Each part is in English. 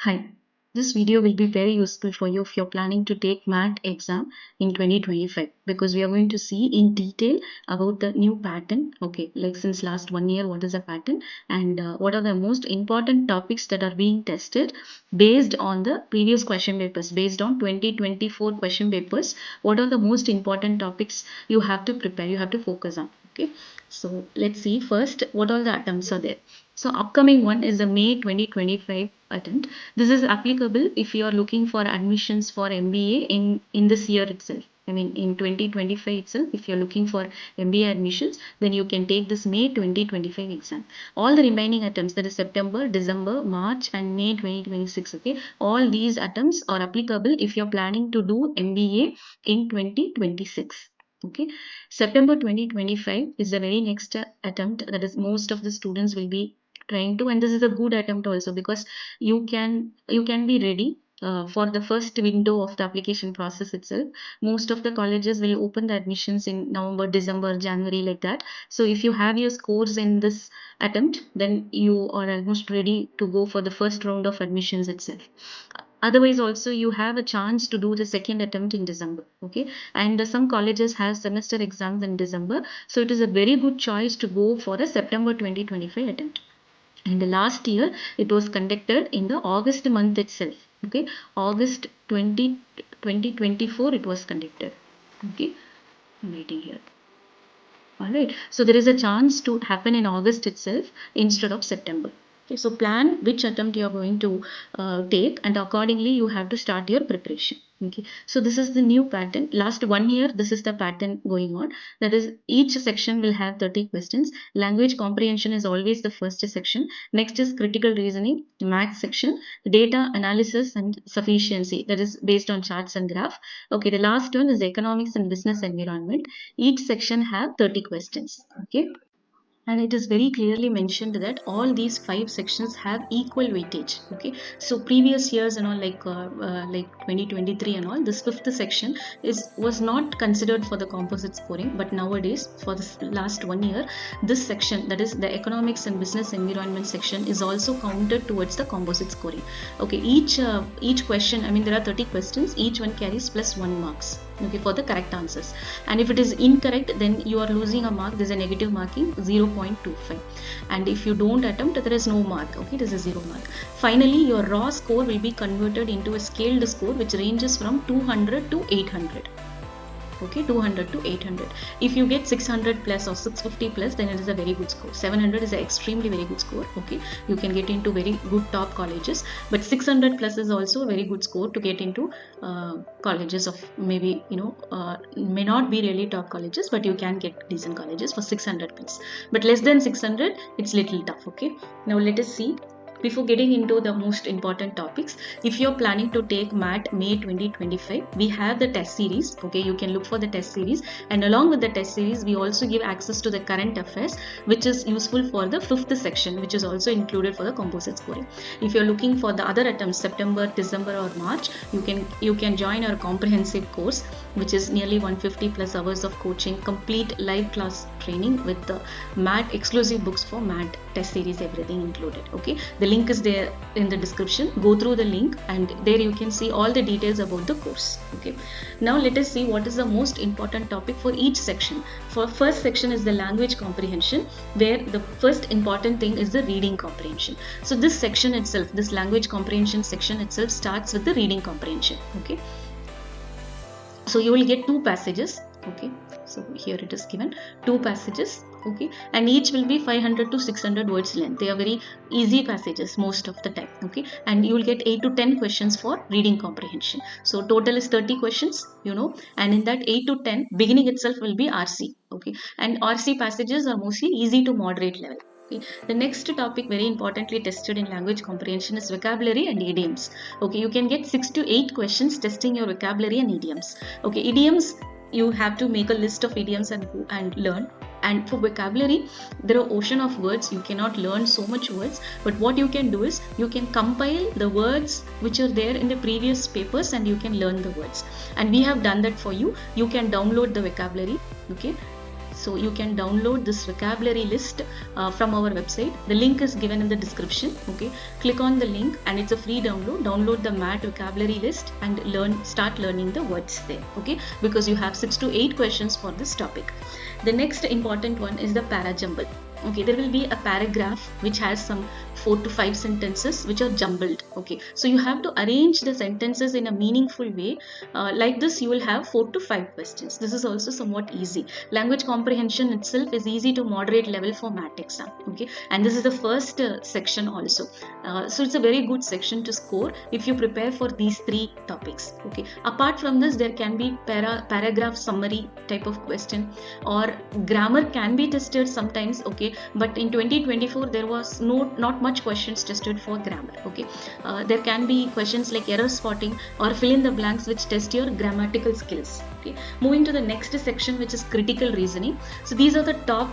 Hi, this video will be very useful for you if you're planning to take MAT exam in 2025 because we are going to see in detail about the new pattern. Okay, like since last 1 year, what is the pattern and what are the most important topics that are being tested based on the previous question papers, based on 2024 question papers. What are the most important topics you have to prepare, you have to focus on. Okay, so let's see first what all the attempts are there. So upcoming one is the May 2025 attempt. This is applicable if you are looking for admissions for MBA in this year itself. I mean in 2025 itself, if you're looking for MBA admissions, then you can take this May 2025 exam. All the remaining attempts, that is September, December, March and May 2026, okay, all these attempts are applicable if you're planning to do MBA in 2026. Okay, September 2025 is the very next attempt that is most of the students will be trying to, and this is a good attempt also because you can be ready for the first window of the application process itself. Most of the colleges will open the admissions in November, December, January, like that. So if you have your scores in this attempt, then you are almost ready to go for the first round of admissions itself. Otherwise also you have a chance to do the second attempt in December. Okay, and some colleges have semester exams in December, so it is a very good choice to go for a September 2025 attempt. And the last year it was conducted in the August month itself. Okay, August 2024 it was conducted. Okay, I'm waiting here. All right, so there is a chance to happen in August itself instead of September. Okay, so plan which attempt you are going to take, and accordingly you have to start your preparation. Okay, so this is the new pattern. Last 1 year, this is the pattern going on. That is, each section will have 30 questions. Language comprehension is always the first section. Next is critical reasoning, math section, data analysis and sufficiency. That is based on charts and graph. Okay, the last one is economics and business environment. Each section have 30 questions. Okay, and it is very clearly mentioned that all these five sections have equal weightage. Okay, so previous years and all, like 2023 and all, this fifth section was not considered for the composite scoring, but nowadays for this last 1 year, this section, that is the economics and business environment section, is also counted towards the composite scoring. Okay, each question, I mean there are 30 questions, each one carries +1 marks. Okay, for the correct answers, and if it is incorrect, then you are losing a mark. There's a negative marking, 0.25, and if you don't attempt, there is no mark. Okay, this is 0 mark. Finally, your raw score will be converted into a scaled score which ranges from 200 to 800. Okay, 200 to 800. If you get 600 plus or 650 plus, then it is a very good score. 700 is an extremely very good score. Okay, you can get into very good top colleges, but 600 plus is also a very good score to get into colleges of maybe may not be really top colleges, but you can get decent colleges for 600 plus. But less than 600, it's little tough. Okay, now let us see. Before getting into the most important topics, if you're planning to take MAT May 2025, we have the test series. Okay, you can look for the test series, and along with the test series, we also give access to the current affairs, which is useful for the fifth section, which is also included for the composite scoring. If you're looking for the other attempts, September, December or March, you can join our comprehensive course, which is nearly 150 plus hours of coaching, complete live class training with the MAT exclusive books for MAT test series, everything included. Okay, the link is there in the description. Go through the link, and there you can see all the details about the course. Okay, now let us see what is the most important topic for each section. For first section is the language comprehension, where the first important thing is the reading comprehension. So this section itself, this language comprehension section itself, starts with the reading comprehension. Okay, so you will get two passages. Okay, so here it is given two passages. Okay, and each will be 500 to 600 words length. They are very easy passages most of the time. Okay, and you will get 8 to 10 questions for reading comprehension. So total is 30 questions, and in that 8 to 10, beginning itself will be RC. Okay, and RC passages are mostly easy to moderate level. Okay. The next topic, very importantly tested in language comprehension, is vocabulary and idioms. Okay, you can get 6 to 8 questions testing your vocabulary and idioms. Okay, idioms, you have to make a list of idioms and learn. And for vocabulary, there are ocean of words. You cannot learn so much words, but what you can do is you can compile the words which are there in the previous papers, and you can learn the words. And we have done that for you. You can download the vocabulary. Okay, So you can download this vocabulary list from our website. The link is given in the description. Okay, click on the link and it's a free download. Download the math vocabulary list and start learning the words there. Okay, because you have 6 to 8 questions for this topic. The next important one is the para jumble. Okay, there will be a paragraph which has some 4 to 5 sentences which are jumbled. Okay, so you have to arrange the sentences in a meaningful way. Like this, you will have 4 to 5 questions. This is also somewhat easy. Language comprehension itself is easy to moderate level for math exam. Okay, and this is the first section also. So it's a very good section to score if you prepare for these 3 topics. Okay, apart from this, there can be paragraph summary type of question, or grammar can be tested sometimes. Okay, but in 2024 there was not much questions tested for grammar. Okay, there can be questions like error spotting or fill in the blanks which test your grammatical skills. Okay, moving to the next section, which is critical reasoning. So these are the top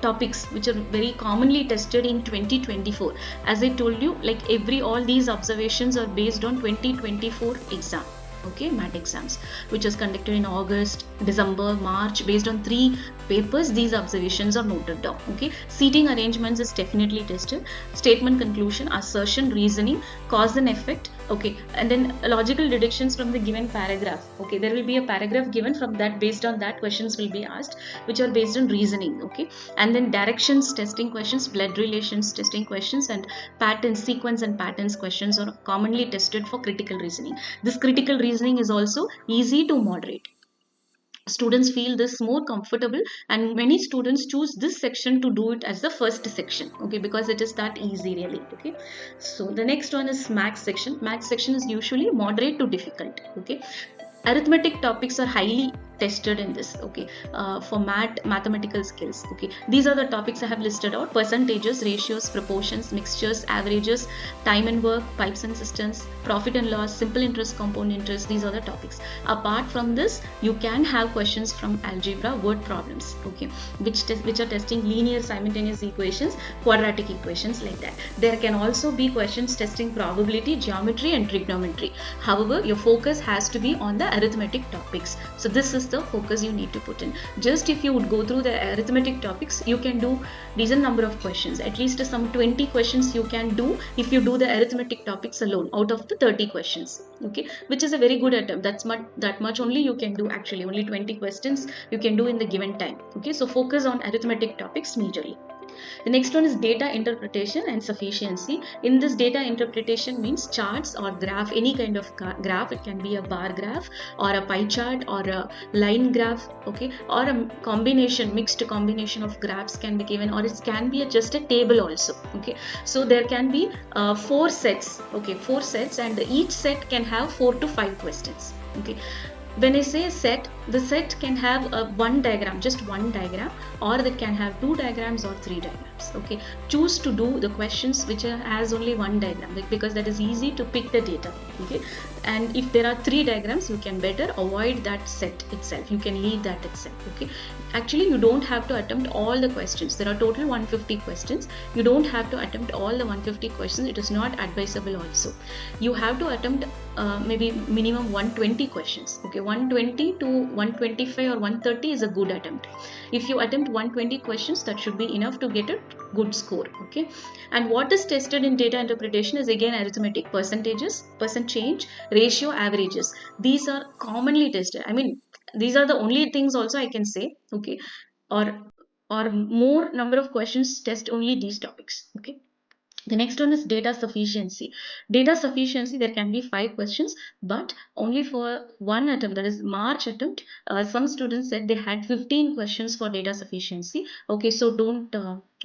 topics which are very commonly tested in 2024. As I told you, like all these observations are based on 2024 exam. Okay, math exams which was conducted in August, December, March. Based on 3 papers, these observations are noted down. Okay, seating arrangements is definitely tested. Statement conclusion, assertion, reasoning, cause and effect. Okay, and then logical deductions from the given paragraph. Okay, there will be a paragraph given, from that, based on that questions will be asked which are based on reasoning. Okay, and then directions testing questions, blood relations testing questions, and patterns, sequence and patterns questions are commonly tested for critical reasoning. This critical reasoning is also easy to moderate. Students feel this more comfortable, and many students choose this section to do it as the first section. Okay, because it is that easy really. Okay, so the next one is maths section. Maths section is usually moderate to difficult. Okay, arithmetic topics are highly tested in this. Okay, for mathematical skills. Okay, these are the topics I have listed out: percentages, ratios, proportions, mixtures, averages, time and work, pipes and systems, profit and loss, simple interest, compound interest. These are the topics. Apart from this, you can have questions from algebra, word problems. Okay, which are testing linear simultaneous equations, quadratic equations, like that. There can also be questions testing probability, geometry and trigonometry. However, your focus has to be on the arithmetic topics. So this is the focus you need to put in. Just if you would go through the arithmetic topics, you can do decent number of questions. At least some 20 questions you can do if you do the arithmetic topics alone out of the 30 questions. Okay, which is a very good attempt. That much only you can do. Actually, only 20 questions you can do in the given time. Okay, so focus on arithmetic topics majorly. The next one is data interpretation and sufficiency. In this, data interpretation means charts or graph, any kind of graph. It can be a bar graph or a pie chart or a line graph. Okay, or a combination, mixed combination of graphs can be given, or it can be just a table also. Okay, so there can be 4 sets. Okay, 4 sets, and each set can have 4 to 5 questions. Okay, when I say set, the set can have one diagram, just one diagram, or they can have 2 diagrams or 3 diagrams. Okay, choose to do the questions which has only one diagram, because that is easy to pick the data. Okay, and if there are 3 diagrams, you can better avoid that set itself. You can leave that itself. Okay, actually you don't have to attempt all the questions. There are total 150 questions. You don't have to attempt all the 150 questions. It is not advisable also. You have to attempt maybe minimum 120 questions. Okay, 120 to 125 or 130 is a good attempt. If you attempt 120 questions, that should be enough to get a good score. Okay, and what is tested in data interpretation is again arithmetic: percentages, percent change, ratio, averages. These are commonly tested. I mean, these are the only things also I can say. Okay, or more number of questions test only these topics. Okay, the next one is data sufficiency. Data sufficiency, there can be 5 questions, but only for one attempt, that is March attempt. Some students said they had 15 questions for data sufficiency. Okay, so don't,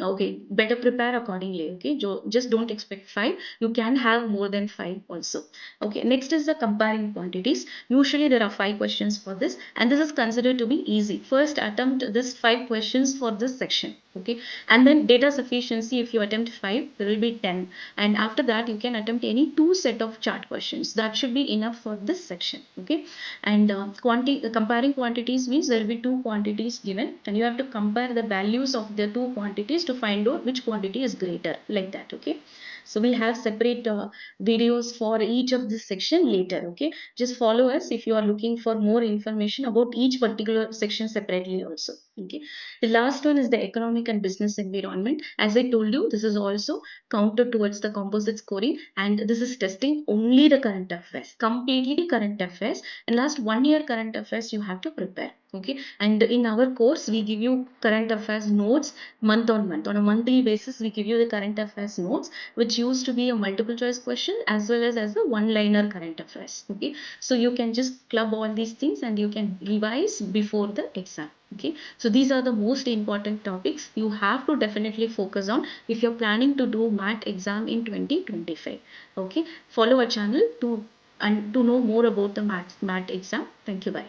okay, better prepare accordingly. Okay, just don't expect 5. You can have more than 5 also. Okay, next is the comparing quantities. Usually there are 5 questions for this, and this is considered to be easy. First attempt this 5 questions for this section. Okay, and then data sufficiency, if you attempt 5, there will be 10, and after that you can attempt any 2 set of chart questions. That should be enough for this section. Okay, and comparing quantities means there will be 2 quantities given, and you have to compare the values of the 2 quantities to find out which quantity is greater, like that. Okay, so we'll have separate videos for each of this section later. Okay, just follow us if you are looking for more information about each particular section separately also. Okay. The last one is the economic and business environment. As I told you, this is also counted towards the composite scoring, and this is testing only the current affairs, completely current affairs. And last 1 year current affairs you have to prepare. Okay. And in our course, we give you current affairs notes month on month. On a monthly basis, we give you the current affairs notes, which used to be a multiple choice question as well as the one-liner current affairs. Okay. So you can just club all these things and you can revise before the exam. Okay, so these are the most important topics you have to definitely focus on if you're planning to do MAT exam in 2025. Okay, follow our channel to and to know more about the MAT exam. Thank you. Bye.